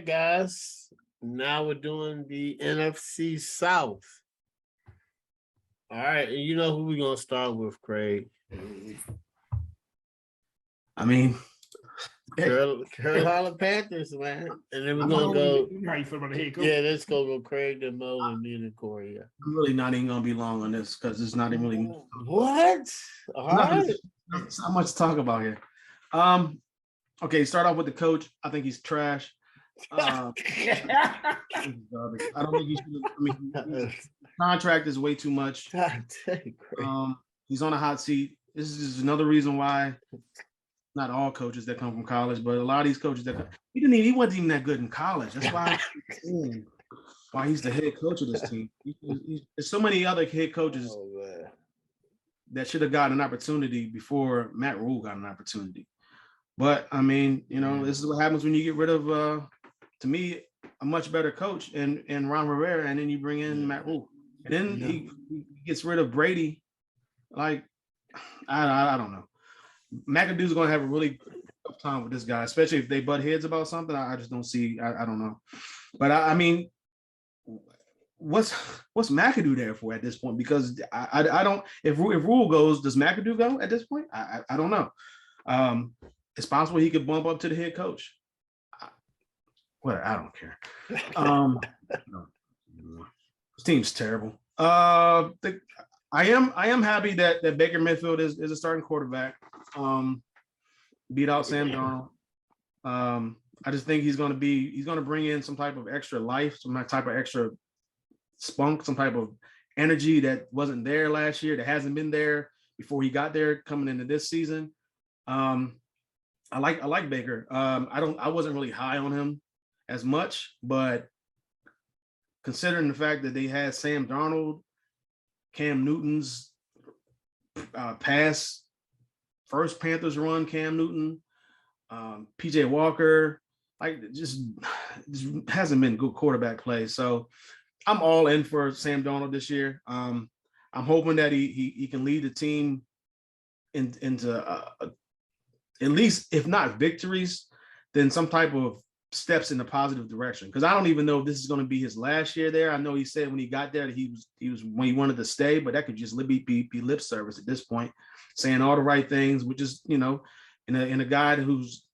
right, guys. Now we're doing the NFC South. All right, and you know who we're gonna start with, Craig. I mean, Carolina Panthers, man. And then we're gonna go. How you feel about the head coach? Yeah, let's go Craig, then Mo, and me and Corey. Yeah. I'm really not even gonna be long on this because it's not even really What? All right. It's not much to talk about here. Okay, start off with the coach. I think he's trash. I don't think he should. I mean, his contract is way too much. He's on a hot seat. This is another reason why not all coaches that come from college, but a lot of these coaches that he wasn't even that good in college. That's why why he's the head coach of this team. There's so many other head coaches that should have gotten an opportunity before Matt Rule got an opportunity. But I mean, this is what happens when you get rid of, to me, a much better coach and Ron Rivera, and then you bring in Matt Rule, and then he gets rid of Brady. Like, I don't know. McAdoo's going to have a really tough time with this guy, especially if they butt heads about something. I just don't see. I don't know. But I mean, what's McAdoo there for at this point? Because I don't. If Rule goes, does McAdoo go at this point? I don't know. It's possible he could bump up to the head coach. I don't care. This team's terrible. I am happy that Baker Mayfield is a starting quarterback. Beat out Sam Darnold. I just think he's going to bring in some type of extra life, some type of extra spunk, some type of energy that wasn't there last year, that hasn't been there before he got there coming into this season. I like Baker. I wasn't really high on him as much, but considering the fact that they had Sam Darnold, Cam Newton's first Panthers run, Cam Newton, PJ Walker, just hasn't been good quarterback play. So I'm all in for Sam Darnold this year. I'm hoping that he can lead the team into at least, if not victories, then some type of steps in the positive direction. Because I don't even know if this is going to be his last year there. I know he said when he got there that he was when he wanted to stay, but that could just be lip service at this point, saying all the right things, which is, in a guy who's,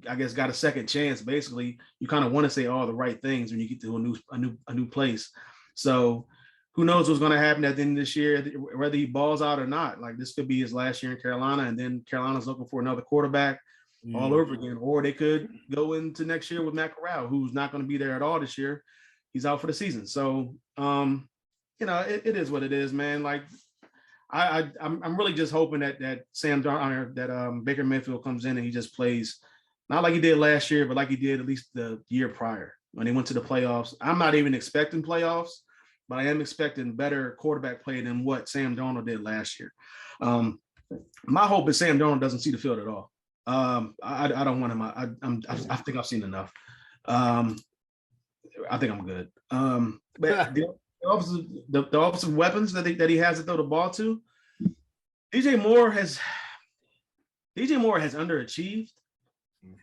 I guess, got a second chance. Basically, you kind of want to say all the right things when you get to a new place. So who knows what's going to happen at the end of this year, whether he balls out or not. Like, this could be his last year in Carolina, and then Carolina's looking for another quarterback all over again. Or they could go into next year with Matt Corral, who's not going to be there at all this year. He's out for the season. So, it is what it is, man. Like, I'm really just hoping that Baker Mayfield comes in and he just plays not like he did last year, but like he did at least the year prior when he went to the playoffs. I'm not even expecting playoffs, but I am expecting better quarterback play than what Sam Darnold did last year. My hope is Sam Darnold doesn't see the field at all. I don't want him. I think I've seen enough. I think I'm good. But the offensive weapons that he has to throw the ball to, DJ Moore has underachieved.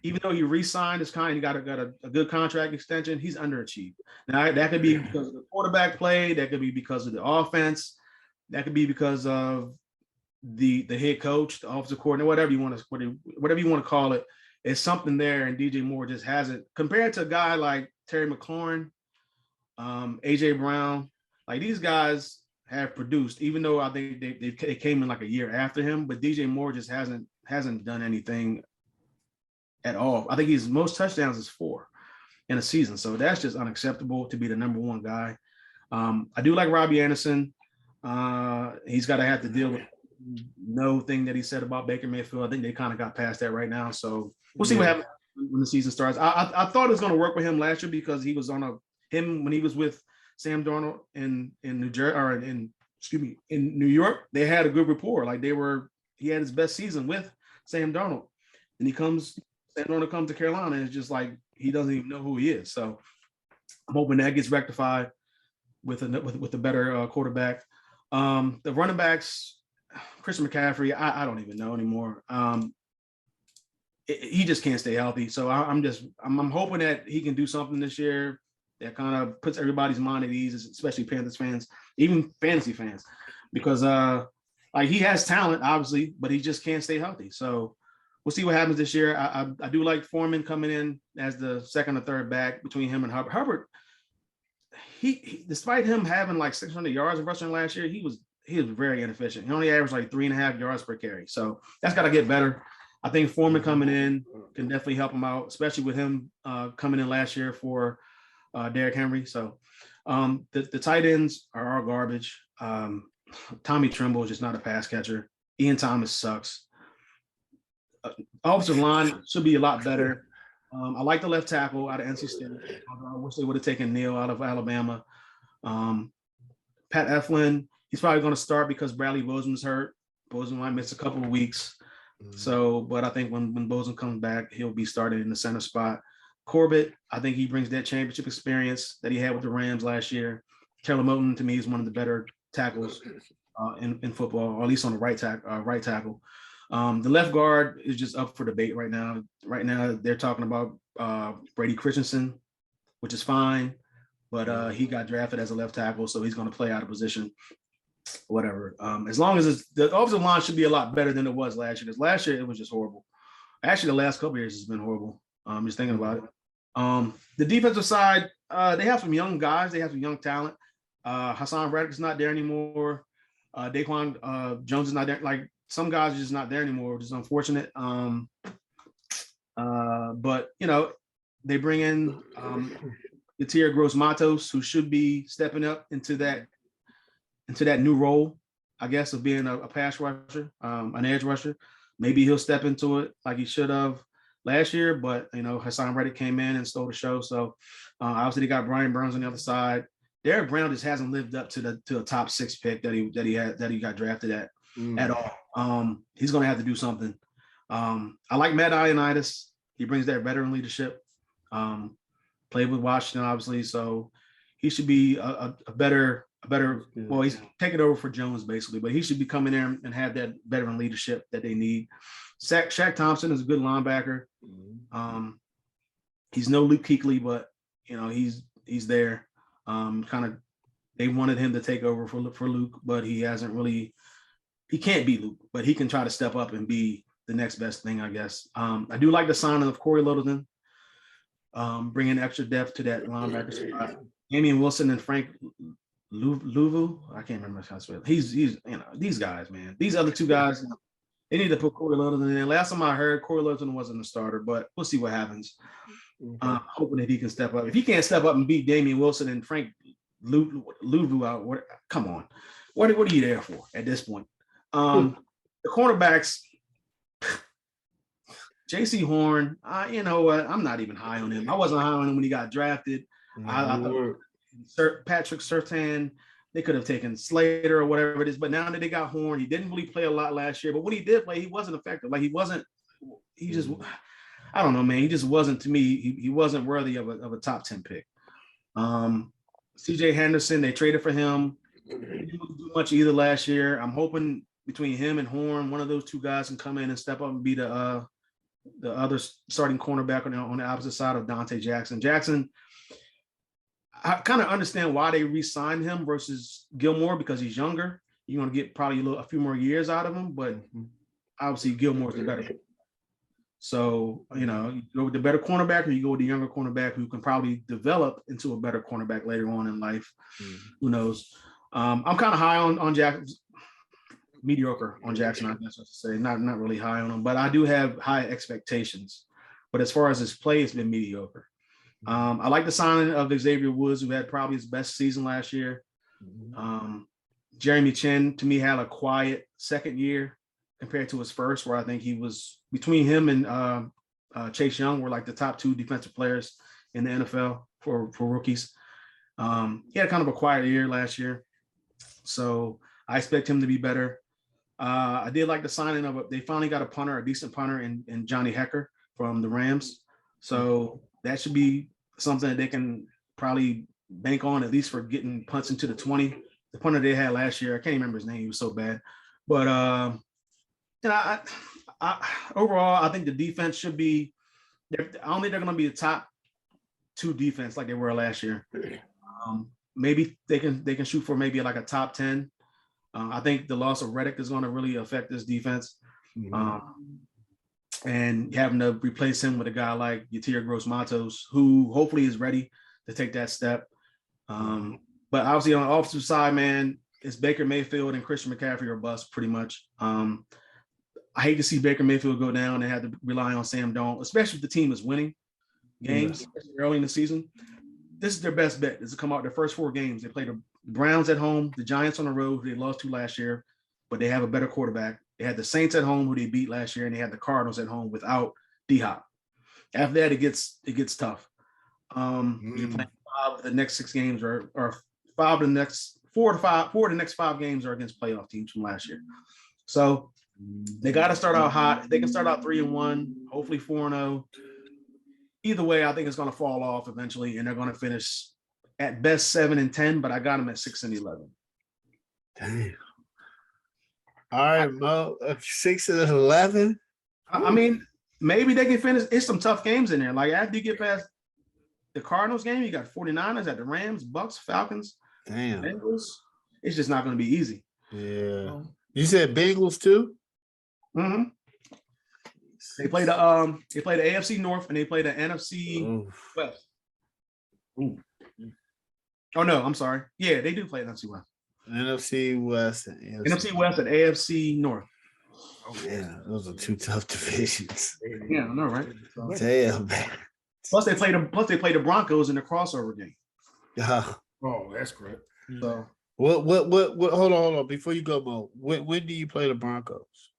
Even though he re-signed his he got a good contract extension, he's underachieved. Now that could be because of the quarterback play, that could be because of the offense, that could be because of the head coach, the offensive coordinator, whatever you want to call it. It's something there, and DJ Moore just hasn't, compared to a guy like Terry McLaurin, AJ Brown. Like, these guys have produced, even though I think they came in like a year after him, but DJ Moore just hasn't done anything at all. I think his most touchdowns is 4 in a season. So that's just unacceptable to be the number one guy. I do like Robbie Anderson. He's got to have to deal with no thing that he said about Baker Mayfield. I think they kind of got past that right now. So we'll see what happens when the season starts. I thought it was going to work with him last year because he was when he was with Sam Darnold in New Jersey, or in New York. They had a good rapport. Like, he had his best season with Sam Darnold, and Sam Darnold comes to Carolina, and it's just like he doesn't even know who he is. So I'm hoping that gets rectified with a better quarterback. The running backs, Christian McCaffrey, I don't even know anymore. he just can't stay healthy. So I'm hoping that he can do something this year that kind of puts everybody's mind at ease, especially Panthers fans, even fantasy fans, because like he has talent, obviously, but he just can't stay healthy. So we'll see what happens this year. I do like Foreman coming in as the second or third back between him and Hubbard. Hubbard, he despite him having like 600 yards of rushing last year, he was very inefficient. He only averaged like 3.5 yards per carry. So that's got to get better. I think Foreman coming in can definitely help him out, especially with him coming in last year for Derrick Henry. So the tight ends are all garbage. Tommy Tremble is just not a pass catcher. Ian Thomas sucks. Offensive line should be a lot better. I like the left tackle out of NC State. I wish they would have taken Neal out of Alabama. Pat Eflin, he's probably going to start because Bradley Bozeman's hurt. Bozeman might miss a couple of weeks. So, but I think when Bozeman comes back, he'll be started in the center spot. Corbett, I think he brings that championship experience that he had with the Rams last year. Taylor Moton, to me, is one of the better tackles in football, or at least on the right tackle. The left guard is just up for debate right now. Right now, they're talking about Brady Christensen, which is fine, but he got drafted as a left tackle, so he's going to play out of position. Whatever. As long as the offensive line should be a lot better than it was last year. Because last year it was just horrible. Actually, the last couple of years has been horrible. Just thinking about it. The defensive side, they have some young guys. They have some young talent. Hassan Reddick is not there anymore. Daquan Jones is not there. Like some guys are just not there anymore, which is unfortunate. But you know, they bring in Yatir Gross-Matos, who should be stepping up into that new role, I guess, of being a pass rusher, an edge rusher. Maybe he'll step into it like he should have last year, but you know, Hassan Reddick came in and stole the show. So obviously they got Brian Burns on the other side. Derek Brown just hasn't lived up to a top 6 pick that he got drafted at all. He's gonna have to do something. I like Matt Ioannidis. He brings that veteran leadership. Played with Washington, obviously, so he should be a better. Well, he's taking over for Jones basically, but he should be coming there and have that veteran leadership that they need. Shaq Thompson is a good linebacker. He's no Luke Kuechly, but you know he's there. They wanted him to take over for Luke, but he hasn't really. He can't be Luke, but he can try to step up and be the next best thing, I guess. I do like the signing of Corey Littleton, bringing extra depth to that linebacker spot. Damian Wilson and Frank Luvu, I can't remember how to spell it. He's you know, these guys, man. These other two guys, they need to put Corey Littleton in. Last time I heard, Corey Littleton wasn't a starter, but we'll see what happens. Hoping that he can step up. If he can't step up and beat Damian Wilson and Frank Luvu out, come on. What are you there for at this point? The cornerbacks, J.C. Horn, you know what? I'm not even high on him. I wasn't high on him when he got drafted. I thought Patrick Surtain, they could have taken Slater or whatever it is, but now that they got Horn, he didn't really play a lot last year, but when he did play, he wasn't effective. Like I don't know, man. He just wasn't, to me, he wasn't worthy of a top 10 pick. CJ Henderson, they traded for him. He didn't do much either last year. I'm hoping between him and Horn, one of those two guys can come in and step up and be the other starting cornerback on the opposite side of Dante Jackson. Jackson, I kind of understand why they re-signed him versus Gilmore because he's younger. You're going to get probably a few more years out of him, but obviously Gilmore's the better. So, you know, you go with the better cornerback or you go with the younger cornerback who can probably develop into a better cornerback later on in life. Who knows? I'm kind of high on Jackson, mediocre on Jackson, I guess I should say. Not really high on him, but I do have high expectations. But as far as his play, it's been mediocre. I like the signing of Xavier Woods, who had probably his best season last year. Jeremy Chin, to me, had a quiet second year compared to his first, where I think he was between him and Chase Young were like the top 2 defensive players in the NFL for rookies. He had kind of a quiet year last year, so I expect him to be better. I did like the signing of they finally got a decent punter in Johnny Hecker from the Rams. So that should be something that they can probably bank on, at least for getting punts into the 20. The punter they had last year, I can't remember his name, he was so bad. But you know, overall, I think the defense should be. I don't think they're going to be a top 2 defense like they were last year. Maybe they can shoot for maybe like a top 10. I think the loss of Redick is going to really affect this defense. And having to replace him with a guy like Yatir Gross-Matos, who hopefully is ready to take that step. But obviously on the offensive side, man, it's Baker Mayfield and Christian McCaffrey are bust pretty much. I hate to see Baker Mayfield go down and have to rely on Sam Darnold, especially if the team is winning games early in the season. This is their best bet is to come out their first 4 games. They play the Browns at home, the Giants on the road, who they lost to last year, but they have a better quarterback. They had the Saints at home, who they beat last year, and they had the Cardinals at home without D-Hop. After that, it gets tough. You're playing 5 of the next 6 games, or 5 of the next 4 of the next 5 games are against playoff teams from last year. So they got to start out hot. They can start out 3-1, hopefully 4-0. Either way, I think it's going to fall off eventually, and they're going to finish at best 7-10. But I got them at 6-11. Damn. All right, Mo, 6-11. I mean, maybe they can finish. It's some tough games in there. Like after you get past the Cardinals game, you got 49ers at the Rams, Bucks, Falcons, Bengals. It's just not going to be easy. Yeah. You said Bengals too? Mm-hmm. They play the AFC North and they play the NFC West. Ooh. Oh no, I'm sorry. Yeah, they do play NFC West. NFC West and NFC West and AFC North. Oh yeah, those are 2 tough divisions. Yeah, I know, right? Damn, man. Plus they play the Broncos in the crossover game. Yeah. Oh, that's correct. So what hold on. Before you go, Mo, when do you play the Broncos?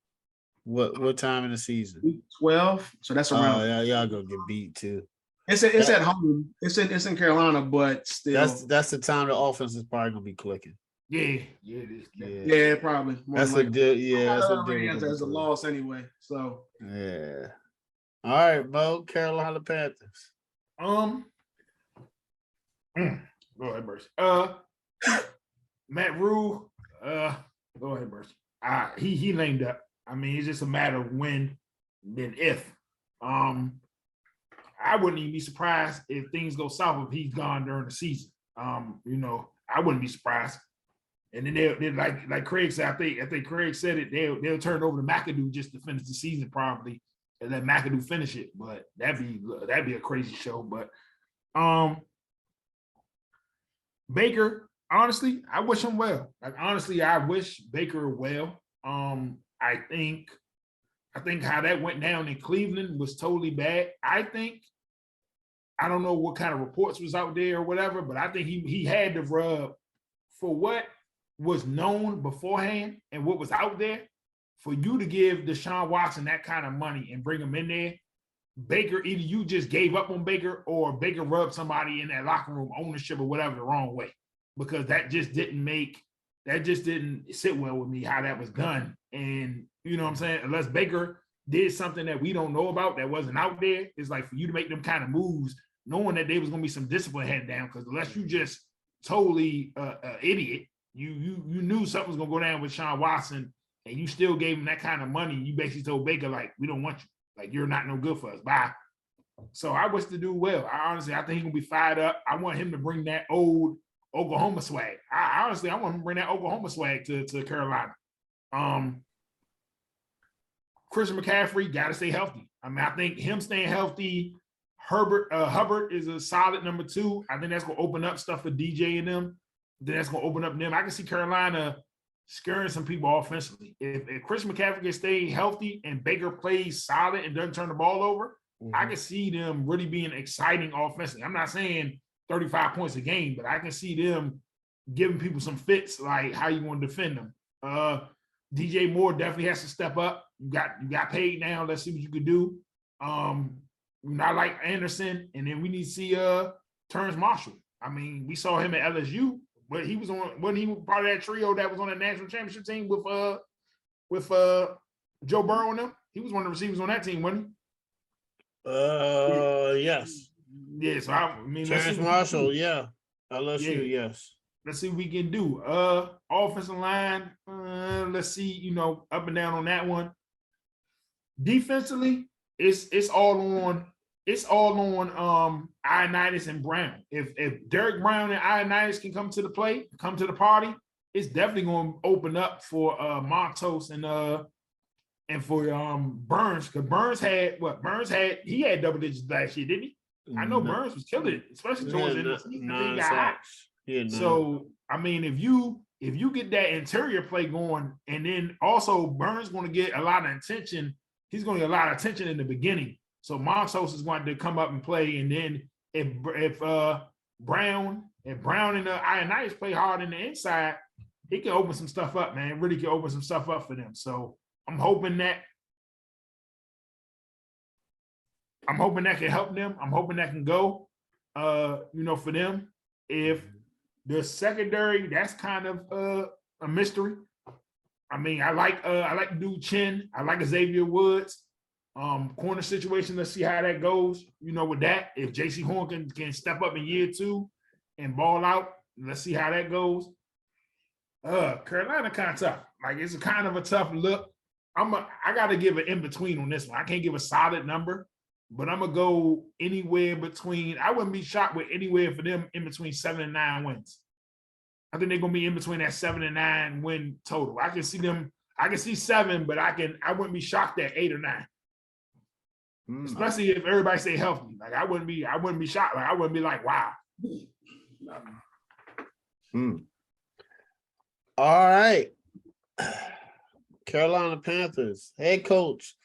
What time in the season? Week 12. So that's around. Oh, yeah, y'all gonna get beat too. It's at home. It's in Carolina, but still. That's the time the offense is probably gonna be clicking. Yeah, it is. Yeah, probably. That's a deal. Yeah, that's a deal. As a loss anyway. So yeah. All right, Mo, Carolina Panthers. Go ahead, Burst. Matt Rule. Go ahead, Burst. He named up. I mean, it's just a matter of when, then if. I wouldn't even be surprised if things go south if he's gone during the season. I wouldn't be surprised. And then they'll like Craig said, I think Craig said it, they'll turn it over to McAdoo just to finish the season probably and let McAdoo finish it. But that'd be a crazy show. But Baker, honestly, I wish him well. Like honestly, I wish Baker well. I think how that went down in Cleveland was totally bad. I don't know what kind of reports was out there or whatever, but I think he had the rub for what was known beforehand and what was out there. For you to give Deshaun Watson that kind of money and bring him in there, Baker, either you just gave up on Baker or Baker rubbed somebody in that locker room, ownership or whatever, the wrong way, because that just didn't sit well with me how that was done. And you know what I'm saying? Unless Baker did something that we don't know about that wasn't out there, it's like for you to make them kind of moves, knowing that there was going to be some discipline head down, because unless you just totally idiot, you knew something was going to go down with Sean Watson, and you still gave him that kind of money. You basically told Baker, like, we don't want you. Like, you're not no good for us. Bye. So I wish to do well. I think he's going to be fired up. I want him to bring that old Oklahoma swag. I want him to bring that Oklahoma swag to Carolina. Christian McCaffrey got to stay healthy. I mean, I think him staying healthy, Hubbard is a solid number 2. I think that's going to open up stuff for DJ and them. Then that's going to open up them. I can see Carolina scaring some people offensively. If Christian McCaffrey can stay healthy and Baker plays solid and doesn't turn the ball over, I can see them really being exciting offensively. I'm not saying 35 points a game, but I can see them giving people some fits, like how you want to defend them. DJ Moore definitely has to step up. You got paid now. Let's see what you can do. I like Anderson, and then we need to see Terrence Marshall. I mean, we saw him at LSU, but wasn't he part of that trio that was on the national championship team with Joe Burrow and them? He was one of the receivers on that team, wasn't he? Yes. Yeah, so I mean, Terrence Marshall, yeah. LSU, yes. Let's see what we can do. Offensive line, let's see, up and down on that one. defensively, it's all on Ioannidis and Brown. If Derek Brown and Ioannidis can come to the party, it's definitely going to open up for Montos and for Burns, because Burns had double digits last year, didn't he? I know Burns was killing it, especially towards the end of the season. I think he got hot. So I mean, if you get that interior play going, and then also Burns going to get a lot of attention. He's going to get a lot of attention in the beginning. So Montos is going to come up and play, and then if Brown and Ioannidis play hard in the inside, he can open some stuff up, man. Really can open some stuff up for them. So I'm hoping that can help them. I'm hoping that can go, for them. If the secondary, that's kind of a mystery. I mean, I like the dude Chin. I like Xavier Woods. Corner situation. Let's see how that goes. With that, if J.C. Horn can step up in year 2 and ball out, let's see how that goes. Carolina kind of tough. Like, it's a kind of a tough look. I got to give an in between on this one. I can't give a solid number, but I'm gonna go anywhere between. I wouldn't be shocked with anywhere for them in between 7 and 9 wins. I think they're gonna be in between that 7 and 9 win total. I can see them. I can see 7, but I wouldn't be shocked at 8 or 9. Especially if everybody stay healthy. Like, I wouldn't be shocked. Like, I wouldn't be like, wow. All right. Carolina Panthers head coach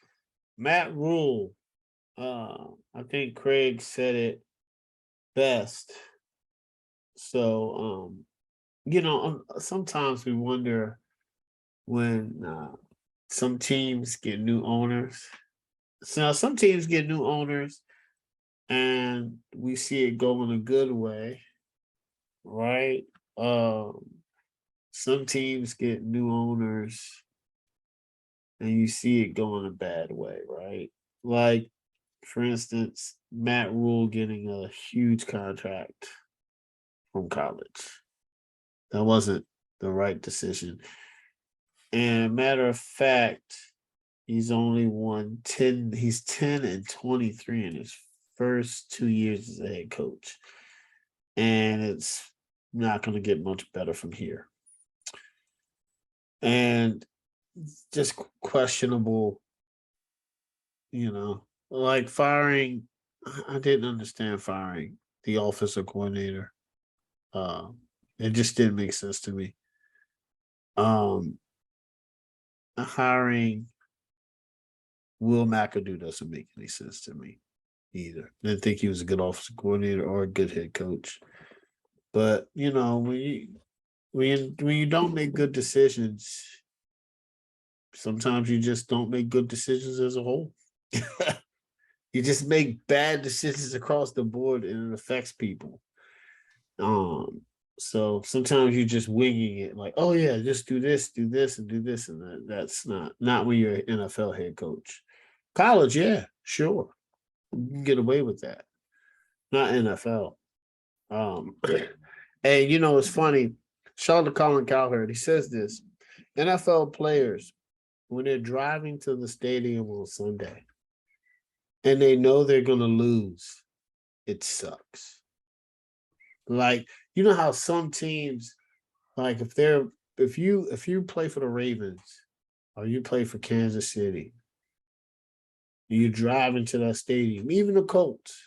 Matt Rule. I think Craig said it best. So, sometimes we wonder when some teams get new owners. So some teams get new owners, and we see it go in a good way, right? Some teams get new owners, and you see it go in a bad way, right? Like, for instance, Matt Rule getting a huge contract from college. That wasn't the right decision. And matter of fact, he's only won 10. He's 10 and 23 in his first 2 years as a head coach. And it's not going to get much better from here. And just questionable, like firing. I didn't understand firing the offensive coordinator. It just didn't make sense to me. Hiring Will McAdoo doesn't make any sense to me either. Didn't think he was a good offensive coordinator or a good head coach. But when you don't make good decisions, sometimes you just don't make good decisions as a whole. You just make bad decisions across the board, and it affects people. So sometimes you're just winging it, like, oh yeah, just do this, and do this, and that's not when you're an NFL head coach. College, yeah, sure, you can get away with that. Not NFL. And it's funny. Shout out to Colin Cowherd. He says this: NFL players, when they're driving to the stadium on Sunday and they know they're going to lose, it sucks. Like, how some teams, like if you play for the Ravens or you play for Kansas City, you drive into that stadium, even the Colts,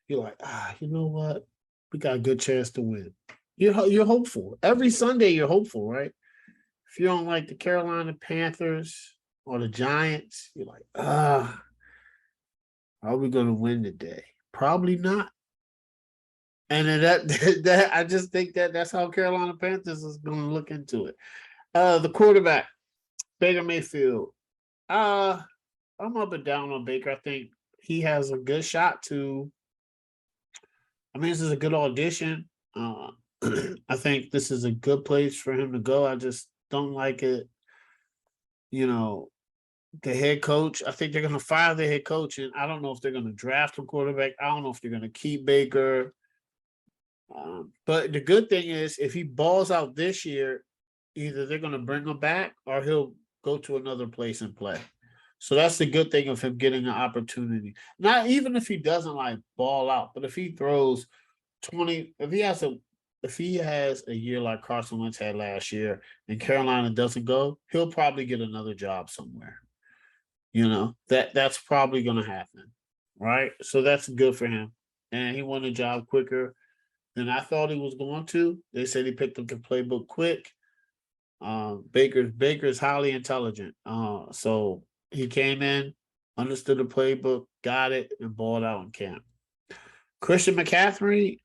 you're like, you know what? We got a good chance to win. You're hopeful. Every Sunday you're hopeful, right? If you don't like the Carolina Panthers or the Giants, you're like, are we going to win today? Probably not. And then that I just think that's how Carolina Panthers is going to look into it. The quarterback, Baker Mayfield. I'm up and down on Baker. I think he has a good shot to. I mean, this is a good audition. I think this is a good place for him to go. I just don't like it. The head coach, I think they're going to fire the head coach, and I don't know if they're going to draft a quarterback. I don't know if they're going to keep Baker. But the good thing is, if he balls out this year, either they're going to bring him back or he'll go to another place and play. So that's the good thing of him getting an opportunity. Not even if he doesn't like ball out, but if he throws 20, if he has a year like Carson Wentz had last year and Carolina doesn't go, he'll probably get another job somewhere. That's probably going to happen, right? So that's good for him. And he won the job quicker than I thought he was going to. They said he picked up the playbook quick. Baker's highly intelligent. So he came in, understood the playbook, got it, and balled out in camp. Christian McCaffrey,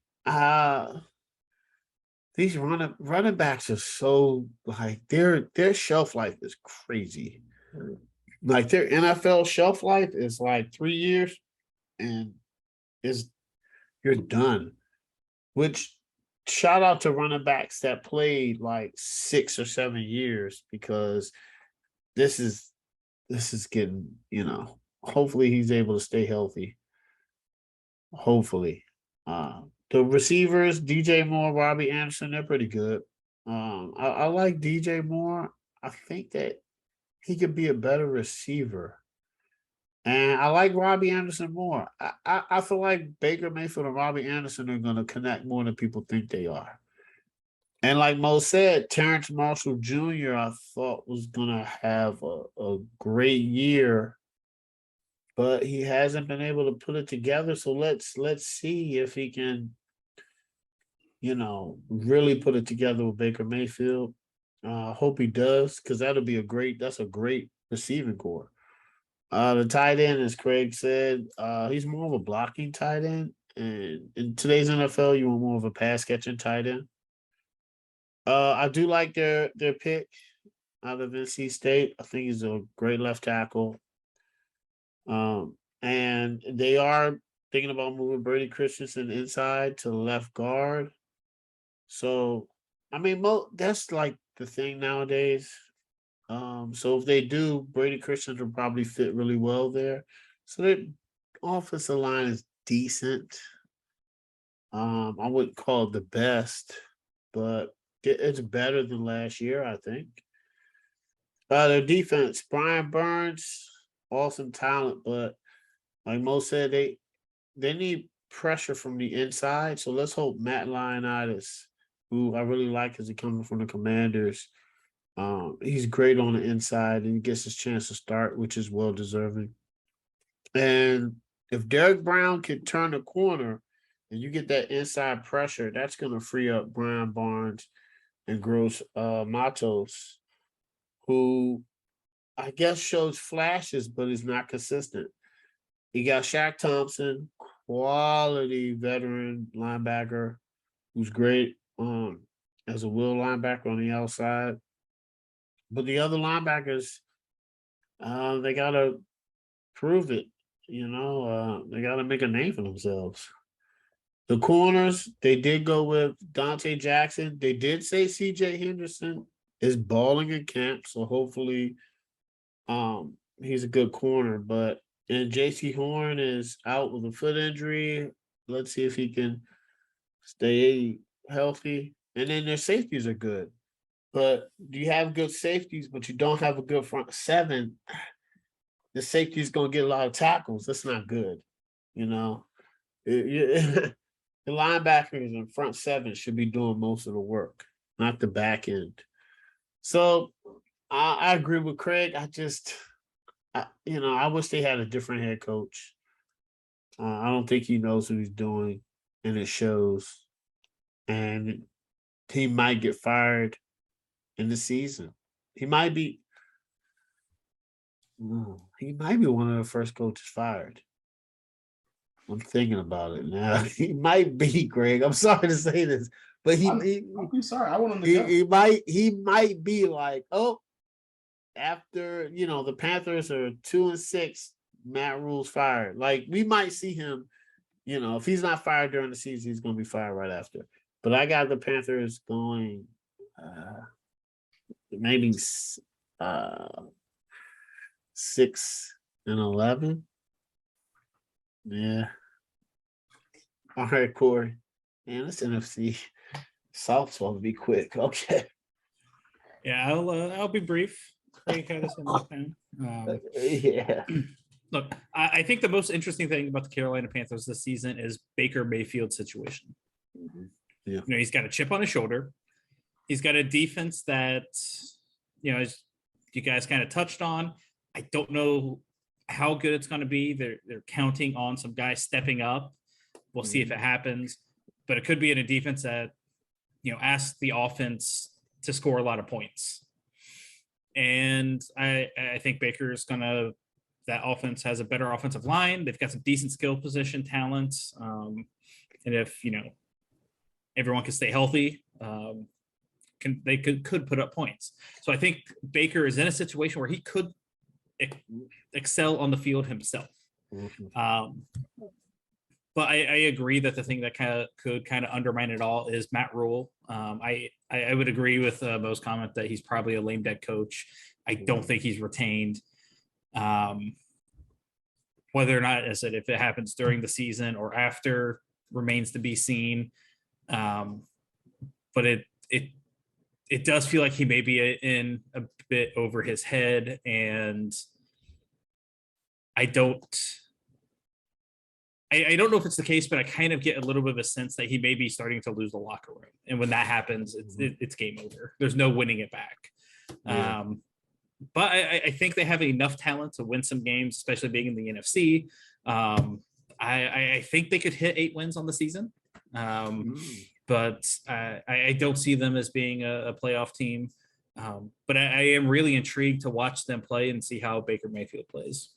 these running backs are so like their shelf life is crazy. Like their NFL shelf life is like 3 years, and you're done. Which shout out to running backs that played like 6 or 7 years, because this is getting, hopefully he's able to stay healthy. Hopefully. The receivers, DJ Moore, Robbie Anderson, they're pretty good. I like DJ Moore. I think that he could be a better receiver. And I like Robbie Anderson more. I feel like Baker Mayfield and Robbie Anderson are going to connect more than people think they are. And like Mo said, Terrence Marshall Jr., I thought was going to have a great year, but he hasn't been able to put it together. So let's see if he can, really put it together with Baker Mayfield. Hope he does, because that's a great receiving core. The tight end, as Craig said, he's more of a blocking tight end. And in today's NFL, you want more of a pass catching tight end. I do like their pick out of NC State. I think he's a great left tackle. And they are thinking about moving Brady Christensen inside to left guard. So, I mean, that's like the thing nowadays. So if they do, Brady Christensen will probably fit really well there. So their offensive line is decent. I wouldn't call it the best, but it's better than last year, I think. Their defense, Brian Burns, awesome talent, but like Mo said, they need pressure from the inside. So let's hope Matt Ioannidis, who I really like because he's coming from the Commanders, he's great on the inside and he gets his chance to start, which is well deserving. And if Derek Brown can turn the corner and you get that inside pressure, that's going to free up Brian Barnes and Gross Matos, who I guess shows flashes, but is not consistent. You got Shaq Thompson, quality veteran linebacker, who's great as a will linebacker on the outside. But the other linebackers, they got to prove it. They got to make a name for themselves. The corners, they did go with Dante Jackson. They did say CJ Henderson is balling in camp, so hopefully he's a good corner. And JC Horn is out with a foot injury. Let's see if he can stay healthy. And then their safeties are good. But do you have good safeties, but you don't have a good front seven? The safety is going to get a lot of tackles. That's not good. The linebackers and front seven should be doing most of the work, not the back end. So I agree with Craig. I wish they had a different head coach. I don't think he knows what he's doing, and it shows. And he might get fired in the season. He might be one of the first coaches fired. I'm thinking about it now. He might be, Greg. I'm sorry to say this, but I'm sorry. I want him to go. He might be like, after the Panthers are 2-6, Matt Rule's fired. Like, we might see him. If he's not fired during the season, he's going to be fired right after. But I got the Panthers going. Maybe 6-11. Yeah. All right, Corey. Man, this NFC South's supposed to be quick. Okay. Yeah, I'll be brief. Craig had us in this time. Yeah. Look, I think the most interesting thing about the Carolina Panthers this season is Baker Mayfield's situation. Mhm. Yeah. You know, he's got a chip on his shoulder. He's got a defense that, you know, as you guys kind of touched on, I don't know how good it's going to be. They're counting on some guys stepping up. We'll see if it happens, but it could be in a defense that, you know, asks the offense to score a lot of points. And I think Baker's that offense has a better offensive line. They've got some decent skill position talents. And if, you know, everyone can stay healthy, they could put up points. So I think Baker is in a situation where he could excel on the field himself. But I agree that the thing that could undermine it all is Matt Rule. I would agree with Mo's comment that he's probably a lame duck coach. I don't think he's retained. Whether or not, as I said, if it happens during the season or after remains to be seen. But it does feel like he may be in a bit over his head, and I don't know if it's the case, but I kind of get a little bit of a sense that he may be starting to lose the locker room. And when that happens, it's game over. There's no winning it back. Yeah. But I think they have enough talent to win some games, especially being in the NFC. I think they could hit 8 wins on the season. But I don't see them as being a playoff team. But I am really intrigued to watch them play and see how Baker Mayfield plays.